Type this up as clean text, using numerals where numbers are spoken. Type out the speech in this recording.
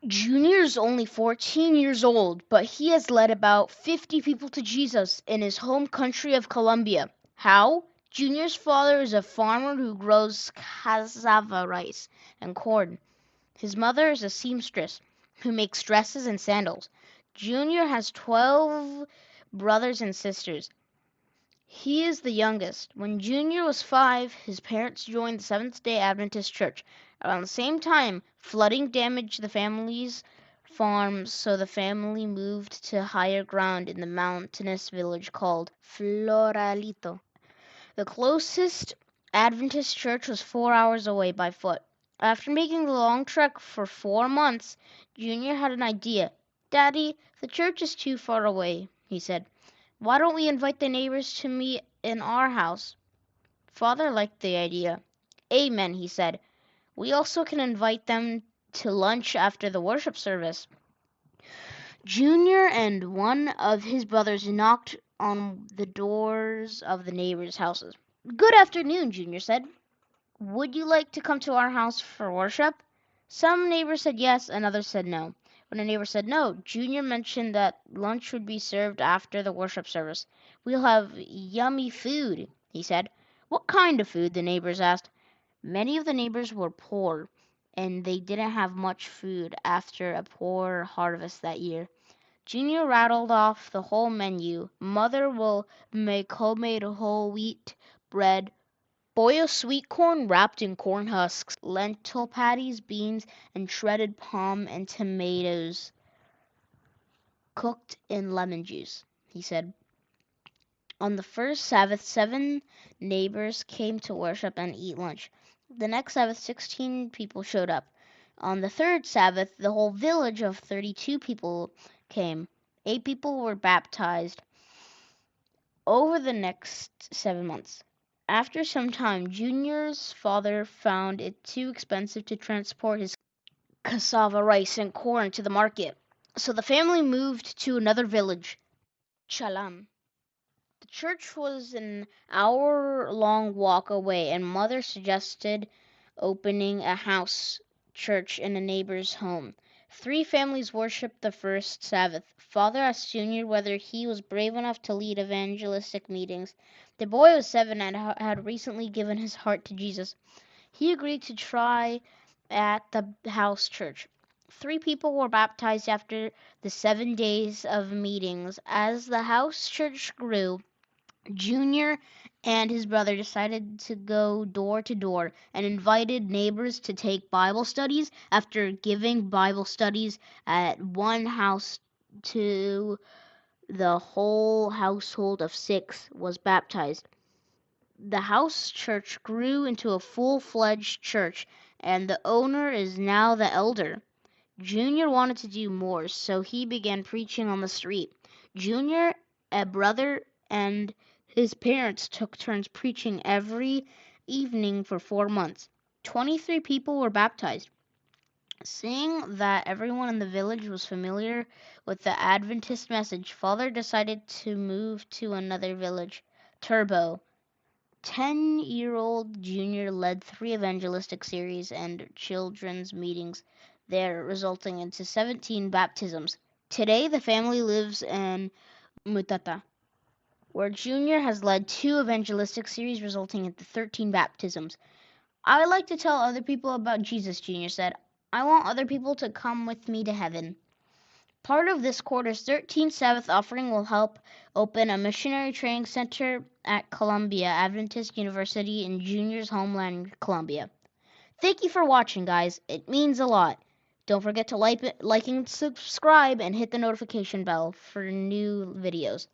Junior's only 14 years old, but he has led about 50 people to Jesus in his home country of Colombia. How? Junior's father is a farmer who grows cassava rice and corn. His mother is a seamstress who makes dresses and sandals. Junior has 12 brothers and sisters. He is the youngest. When Junior was 5, his parents joined the Seventh-day Adventist Church. Around the same time, flooding damaged the family's farm, so the family moved to higher ground in the mountainous village called Floralito. The closest Adventist church was 4 hours away by foot. After making the long trek for 4 months, Junior had an idea. "Daddy, the church is too far away," he said. "Why don't we invite the neighbors to meet in our house?" Father liked the idea. "Amen," he said. "We also can invite them to lunch after the worship service." Junior and one of his brothers knocked on the doors of the neighbors' houses. "Good afternoon," Junior said. "Would you like to come to our house for worship?" Some neighbors said yes, and others said no. When a neighbor said no, Junior mentioned that lunch would be served after the worship service. "We'll have yummy food," he said. "What kind of food?" the neighbors asked. Many of the neighbors were poor, and they didn't have much food after a poor harvest that year. Junior rattled off the whole menu. "Mother will make homemade whole wheat bread, boiled sweet corn wrapped in corn husks, lentil patties, beans, and shredded palm and tomatoes cooked in lemon juice," he said. On the first Sabbath, 7 neighbors came to worship and eat lunch. The next Sabbath, 16 people showed up. On the third Sabbath, the whole village of 32 people came. 8 people were baptized over the next 7 months. After some time, Junior's father found it too expensive to transport his cassava, rice, and corn to the market, so the family moved to another village, Chalam. The church was an hour-long walk away, and Mother suggested opening a house church in a neighbor's home. 3 families worshiped the first Sabbath. Father asked Junior whether he was brave enough to lead evangelistic meetings. The boy was 7 and had recently given his heart to Jesus. He agreed to try at the house church. 3 people were baptized after the 7 days of meetings. As the house church grew, Junior and his brother decided to go door to door and invited neighbors to take Bible studies. After giving Bible studies at one house, to the whole household of 6 was baptized. The house church grew into a full-fledged church, and the owner is now the elder. Junior wanted to do more, so he began preaching on the street. Junior, a brother, and his parents took turns preaching every evening for 4 months. 23 people were baptized. Seeing that everyone in the village was familiar with the Adventist message, Father decided to move to another village, Turbo. 10-year-old Junior led 3 evangelistic series and children's meetings there, resulting into 17 baptisms. Today, the family lives in Mutata, where Junior has led 2 evangelistic series, resulting into 13 baptisms. "I would like to tell other people about Jesus," Junior said. "I want other people to come with me to heaven." Part of this quarter's 13th Sabbath offering will help open a missionary training center at Columbia Adventist University in Junior's homeland, Colombia. Thank you for watching, guys. It means a lot. Don't forget to like and subscribe and hit the notification bell for new videos.